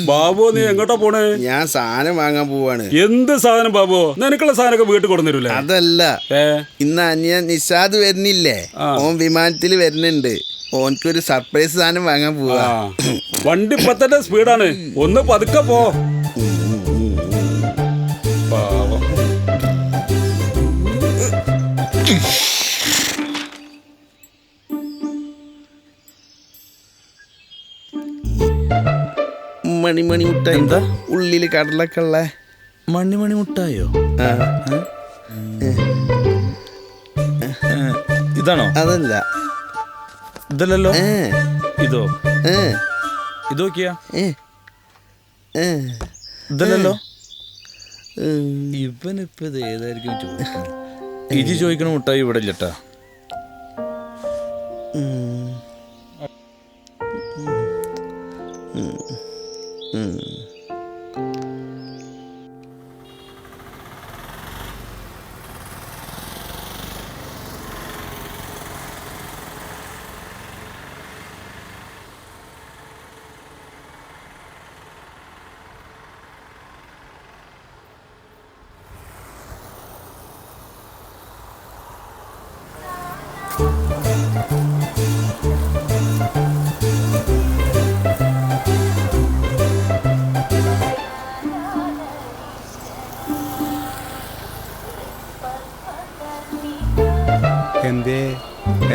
ബാബു, നീ എങ്ങോട്ടാ പോണേ? ഞാൻ സാധനം വാങ്ങാൻ പോവാണ്. എന്ത് സാധനം ബാബു? നിനക്കുള്ള സാധനമൊക്കെ വീട്ടിൽ കൊണ്ടുവന്നിരൂലേ? അതല്ല, ഇന്ന് അനിയൻ നിഷാദ് വരുന്നില്ലേ, ഓൻ വിമാനത്തിൽ വരുന്നുണ്ട്. ഓനക്കൊരു സർപ്രൈസ് സാധനം വാങ്ങാൻ പോവാ. വണ്ടി പത്തന്റെ സ്പീഡാണ്, ഒന്ന് പതുക്കെ പോ. മണിമണി മുട്ടായി. എന്താ ഉള്ളില് കടലൊക്കെ ഉള്ള മണിമണി മുട്ടായോ? ഇതാണോ? അതല്ല, ഇതല്ലല്ലോ. ഇതോ? ഇതോക്കിയാ? ഇതല്ലല്ലോ. ഇവനിപ്പോ ഇത് ഏതായിരിക്കും ചോദിക്കണം? ഇജി ചോദിക്കണ മുട്ടായി ഇവിടെ ഇല്ലട്ടാ.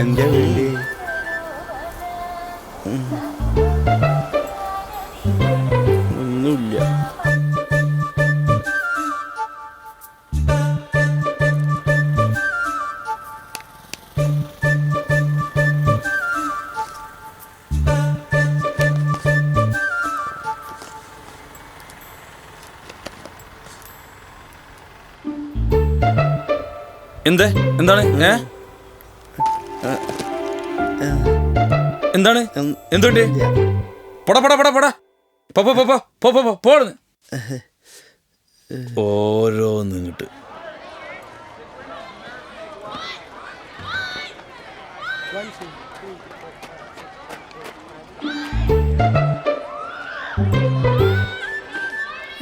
എന്റെ വീട് ഒന്നുമില്ല. എന്താണ്? എന്താണ്? എന്തുണ്ട്? പോടാ പോടാ പോടാ പോടാ പോടുന്നു. ഓരോന്ന് ഇങ്ങോട്ട്.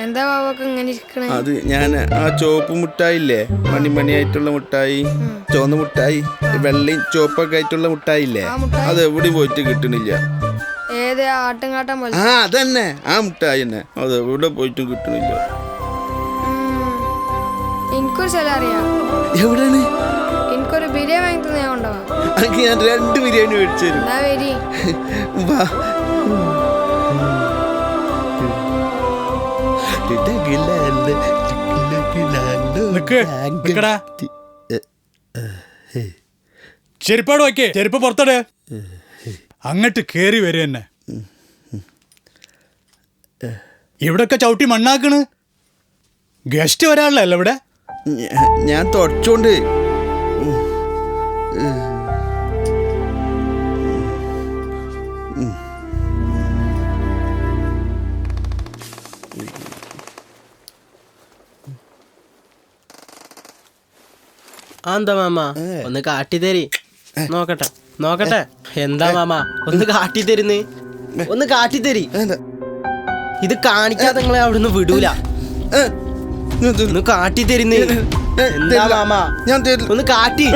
എന്താ ബാബൊക്കെ ഇങ്ങനെ ഇരിക്കണേ? അത് ഞാൻ ആ ചുവപ്പ് മുട്ടായില്ലേ, മണിമണിയായിട്ടുള്ള മുട്ടായി, ചുവന്ന മുട്ടായി, വെള്ളയും ചുവപ്പൊക്കെ ആയിട്ടുള്ള മുട്ടായില്ലേ, അത് എവിടെയും പോയിട്ട് കിട്ടണില്ല. ഏത് ആട്ടുംകാട്ടം പോലെ? അതന്നെ, ആ മുട്ടായി തന്നെ, അത് എവിടെ പോയിട്ടും കിട്ടണില്ല. എനിക്കൊരു സ്ഥലം അറിയാം. എവിടെയാണ്? എനിക്കൊരു ബിരിയാണി വാങ്ങി തന്നെ കൊണ്ടുപോവാ. എനിക്ക് ഞാൻ 2 ബിരിയാണി മേടിച്ചു തരും. എന്നാ വരി. ചെരുപ്പാട് വയ്ക്കേ, ചെരുപ്പ് പുറത്തടേ. അങ്ങോട്ട് കേറി വരെ തന്നെ. ഇവിടൊക്കെ ചവിട്ടി മണ്ണാക്കണ്. ഗസ്റ്റ് വരാനുള്ളല്ലോ ഇവിടെ. ഞാൻ തുടച്ചോണ്ട്. എന്താ മാമ ഒന്ന് കാട്ടി തരി നോക്കട്ടെ. നോക്കട്ടെ എന്താ മാമ ഒന്ന് കാട്ടിത്തരുന്ന് ഒന്ന് കാട്ടിത്തരി ഇത് കാണിക്കാതെ നിങ്ങളെ അവിടുന്ന് വിടൂല ഒന്ന് കാട്ടിത്തരുന്ന് എന്താ മാമ ഞാൻ തരില്ല. ഒന്ന് കാട്ടി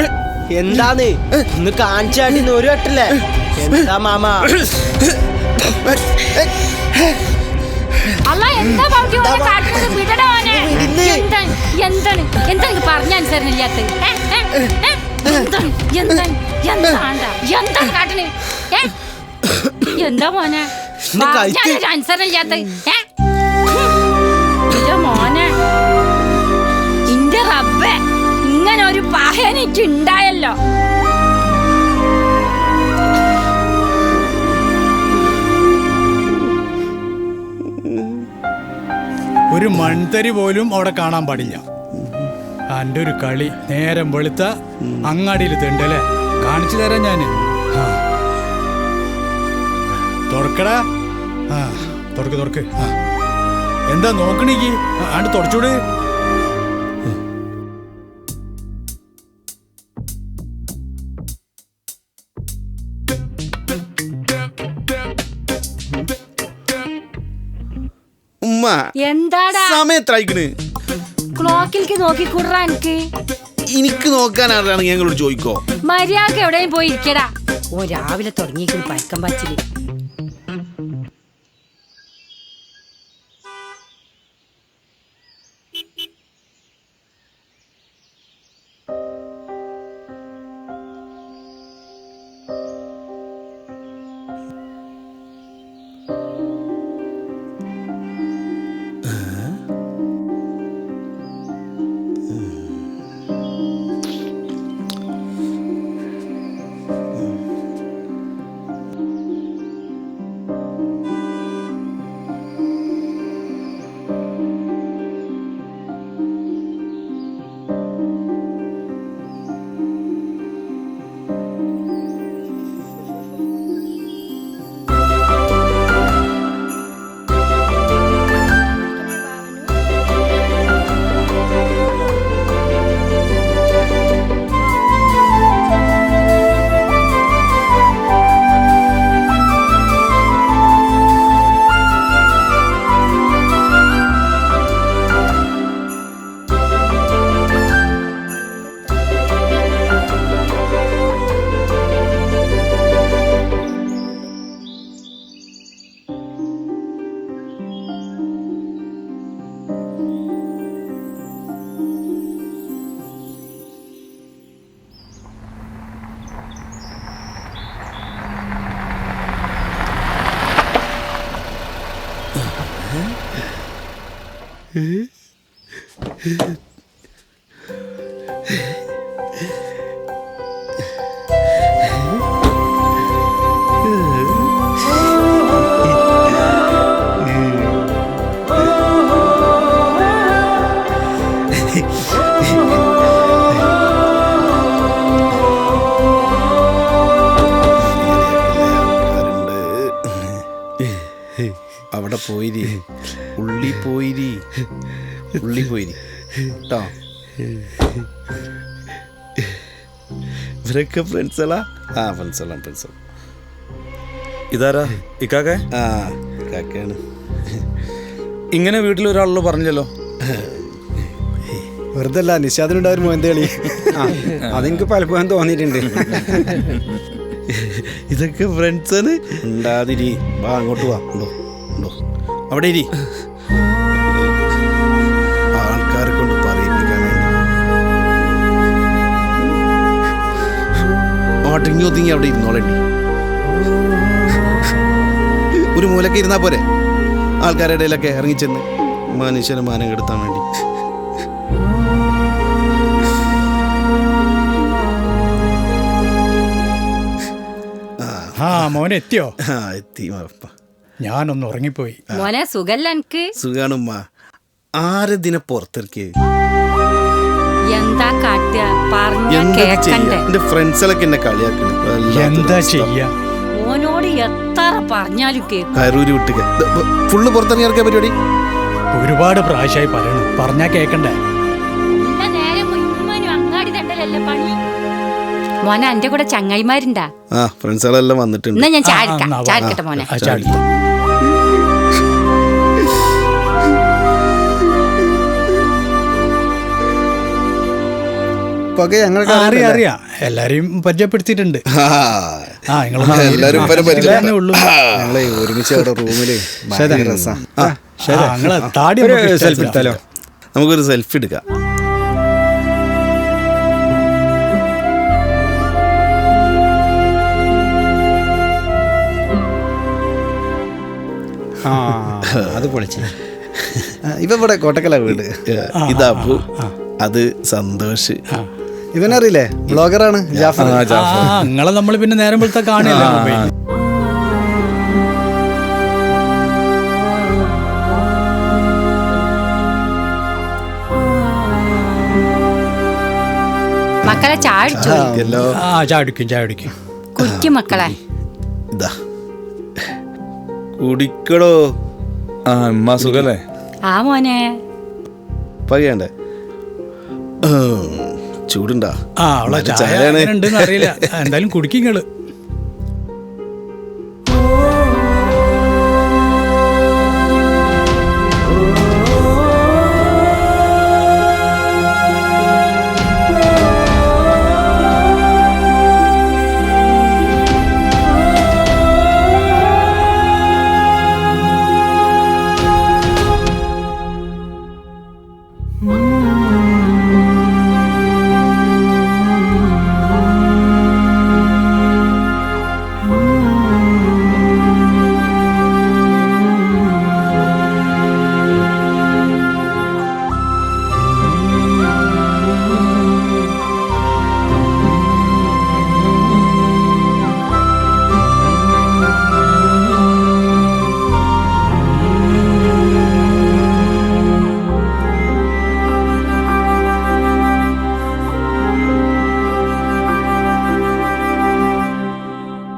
എന്താന്ന് ഒന്ന് കാണിച്ചാട്ടിന്ന് ഒരു വട്ടല്ലേ എന്താ മാമ അല്ല എന്താ ബാക്കി ഓനെ കാട്ടുന്നത്? വിടടാ ഓനെ. എന്താണ് എന്താണ് എന്താണ് പറഞ്ഞനുസരണില്ലാത്ത എന്താ കാട്ടണ്? എന്താ മോനെ അനുസരണയില്ലാത്ത മോനെ? ഇന്റെ റബ്ബേ, ഇങ്ങനെ ഒരു പഹനിക്ക് ഉണ്ടായല്ലോ. ഒരു മൺതരി പോലും അവിടെ കാണാൻ പാടില്ല. എൻ്റെ ഒരു കളി നേരം വെളുത്ത അങ്ങാടിയിൽ തിണ്ടല്ലേ കാണിച്ചു തരാം ഞാൻ. തുറക്കടാ. തുറക്ക്. എന്താ നോക്കണേക്ക്? ആണ്ട് തുടച്ചൂട്. ഉമ്മ എന്താടാ സമയത്രയിക്കണ്? ക്ലോക്കിലേക്ക് നോക്കി കൂടാ എനിക്ക്. എനിക്ക് നോക്കാൻ ആരാണെങ്കിൽ ഞങ്ങളോട് ചോദിക്കോ? മര്യാദ എവിടെയും പോയി ഇരിക്കടാ. ഓ രാവിലെ തുടങ്ങിയിരിക്കും പയക്കം പച്ചില്. അവിടെ പോയിരി, ഉള്ളി പോയിരി കേട്ടോ. ഇവരൊക്കെ ഫ്രണ്ട്സുകളാ? ആ ഫ്രണ്ട്സുകളാണ്. ഇതാരാ ഇക്കാക്കെ? ആ കാക്കയാണ്. ഇങ്ങനെ വീട്ടിൽ ഒരാളോട് പറഞ്ഞല്ലോ. വെറുതെ അല്ല, നിഷാദിനുണ്ടായിരുന്നു മോന്റെ കളി. അതെനിക്ക് പലപ്പോഴും തോന്നിയിട്ടുണ്ട്. ഇതൊക്കെ ഫ്രണ്ട്സാണ്. ഉണ്ടാതിരി, വാ അങ്ങോട്ട് വാ. ഉണ്ടോ അവിടെ ഇരി. ആൾക്കാരെ കൊണ്ട് പറയിപ്പിക്കാൻ വേണ്ടി ഓട്ടിങ്ങി ഒതുങ്ങി അവിടെ ഇരുന്നോളണ്ടി. ഒരു മൂലക്ക് ഇരുന്നാ പോരെ? ആൾക്കാരുടെ ഇടയിലൊക്കെ ഇറങ്ങിച്ചെന്ന് മനുഷ്യന് മാനം കെടുത്താൻ വേണ്ടി. മോനെ എത്തിയോ? എത്തി മാറപ്പ. ഞാനൊന്ന് ഉറങ്ങിപ്പോയി. മോനെ സുഖല്ല എനിക്ക്? സുഖാണുമ്മ. ആരെതിനെ പുറത്തിറക്കിയത്? എന്താ കാട്ടുക? പറഞ്ഞ കേക്കണ്ടേ? എന്റെ ഫ്രണ്ട്സുകളൊക്കെ എന്നെ കളിയാക്കുന്നു. എന്താ ചെയ്യാ? മോനോട് എത്ര പറഞ്ഞാലും കേൾക്കും. കയറൂരി വിട്ടുക ഫുള്ള് പുറത്തിറങ്ങി ഇറക്കിയ പരിപാടി. ഒരുപാട് പ്രാവശ്യമായി പറയണു, പറഞ്ഞാ കേക്കണ്ടേ? നേരെ മുഴുവനും അങ്ങാടി തണ്ടലല്ലേ പണി. മോനെ എന്റെ കൂടെ ചങ്ങായിമാരുണ്ടാ? ആ ഫ്രണ്ട്സുകളെല്ലാം വന്നിട്ടുണ്ട്. എന്നാ ഞാൻ ആ, ചാടിക്കാം. ആ, ചാടിക്കട്ടെ മോനെ. ആ, ചാടി. ഇപ്പൊക്കെ ഞങ്ങൾക്ക് അറിയാം അറിയാം, എല്ലാരെയും പരിചയപ്പെടുത്തിയിട്ടുണ്ട്. ആ നിങ്ങൾ എല്ലാരും ഇവരെ പരിചയം. ഉള്ളൂ. ഞങ്ങളെ ഒരുമിച്ച് അവിടെ റൂമില് ഭയങ്കര രസാ. നിങ്ങളെ താടി ഒരു നമുക്ക് സെൽഫി ഇഷ്ടപ്പെട്ടാലോ? എടുത്താലോ? നമുക്കൊരു സെൽഫി എടുക്കാം. ആ അത് പൊളിച്ച്. ഇവ ഇവിടെ കോട്ടക്കല വീട്. ഇത് അബു, അത് സന്തോഷ്. ഇവനറിയില്ലേ, ബ്ലോഗറാണ് ജാഫർ. നിങ്ങളെ നമ്മൾ പിന്നെ നേരം പോലത്തെ കാണില്ല മൊബൈൽ. മക്കളെ ചാടിച്ചു. എല്ലോ ആ ചാടിക്കും ചാടിക്കും. കുറ്റി മക്കളെ. ഇതാ കുടിക്കടോ. ആ അമ്മ സുഖല്ലേ? ആ മോനെ. പകയണ്ടേ? ചൂടുണ്ടാ? ആ അവളെ നല്ല ചായ ചായയാണ്. എങ്ങനെ ഉണ്ടെന്ന് അറിയില്ല, എന്തായാലും കുടിക്കിങ്ങള്.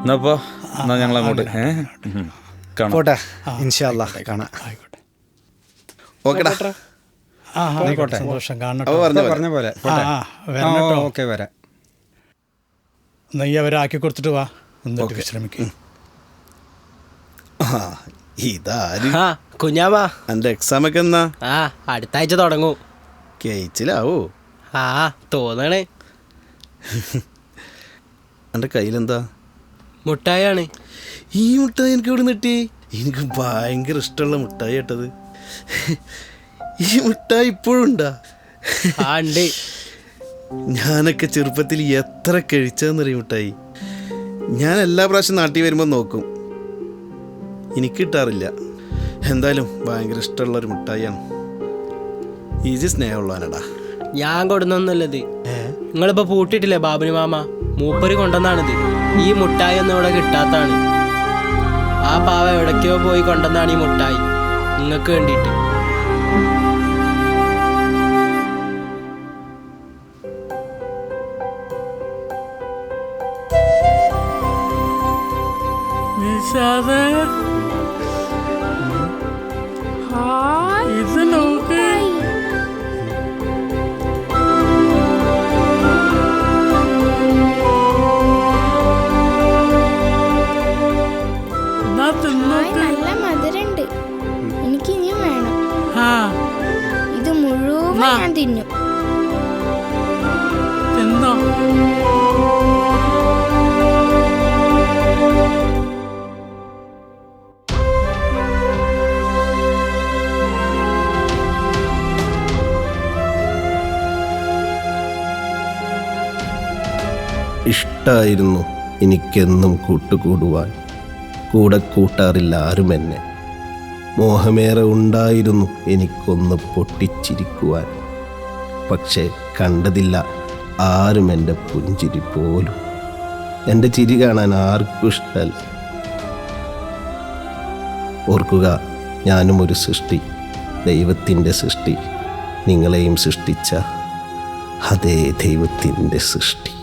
എന്നാ എന്നാ ഞങ്ങൾ അങ്ങോട്ട് കാണാം. പോട്ടെ, ഇൻഷാ അല്ലാഹ് കാണാം. ആയിക്കോട്ടെ. ഓക്കെടാ. ആ ആയിക്കോട്ടെ, സന്തോഷം കാണട്ടെ. അവ പറഞ്ഞ പറഞ്ഞ പോലെ ആ ആ വരണം കേട്ടോ. ഓക്കെ വരാം. നെയ്യ് അവരെ ആക്കി കൊടുത്തിട്ട് വാ, എന്നിട്ട് വിശ്രമിക്കും. ഇതാര്? ആ കുഞ്ഞാമാ. എന്റെ എക്സാം ഒക്കെ എന്നാ? ആ അടുത്ത ആഴ്ച തുടങ്ങൂ. കേച്ചിലാവോ? ആ തോന്നണേ. എന്റെ കയ്യിലെന്താ? മുട്ടായാണ്. ഈ മുട്ടായി എനിക്ക് ഇവിടെ നിട്ടി. എനിക്ക് ഭയങ്കര ഇഷ്ടമുള്ള മുട്ടായി കേട്ടത്. ഈ മുട്ടായി ഇപ്പോഴും ഉണ്ടാ? ആ ഉണ്ട്. ഞാനൊക്കെ ചെറുപ്പത്തിൽ എത്ര കഴിച്ചതെന്നറിയ മുട്ടായി. ഞാൻ എല്ലാ പ്രാവശ്യം നാട്ടിൽ വരുമ്പോൾ നോക്കും, എനിക്ക് കിട്ടാറില്ല. എന്തായാലും ഭയങ്കര ഇഷ്ടമുള്ളൊരു മുട്ടായിയാണ്. ഈജി സ്നേഹമുള്ളവനടാ. ഞാൻ കൊടുന്നൊന്നുമല്ലത്. നിങ്ങളിപ്പോ പൂട്ടിട്ടില്ലേ ബാബുനി മാമ, മൂപ്പര് കൊണ്ടുവന്നാണിത്. ഈ മുട്ടായി ഒന്നും ഇവിടെ കിട്ടാത്താണ്. ആ പാവ എവിടേക്കോ പോയി കൊണ്ടുവന്നാണ് ഈ മുട്ടായി നിങ്ങൾക്ക് വേണ്ടിയിട്ട്. ഇത് നോക്ക്. നല്ല മധുരണ്ട്, എനിക്ക് ഇനിയും വേണം. ഇത് മുഴുവൻ ഞാൻ തിന്നു. ഇഷ്ടായിരുന്നു എനിക്കെന്നും കൂട്ടുകൂടുവാൻ, കൂടെ കൂട്ടാറില്ല ആരും എന്നെ. മോഹമേറെ ഉണ്ടായിരുന്നു എനിക്കൊന്ന് പൊട്ടിച്ചിരിക്കുവാൻ, പക്ഷേ കണ്ടതില്ല ആരും എൻ്റെ പുഞ്ചിരി പോലും. എൻ്റെ ചിരി കാണാൻ ആർക്കും ഇഷ്ടമല്ല. ഓർക്കുക, ഞാനും ഒരു സൃഷ്ടി, ദൈവത്തിൻ്റെ സൃഷ്ടി, നിങ്ങളെയും സൃഷ്ടിച്ച അതേ ദൈവത്തിൻ്റെ സൃഷ്ടി.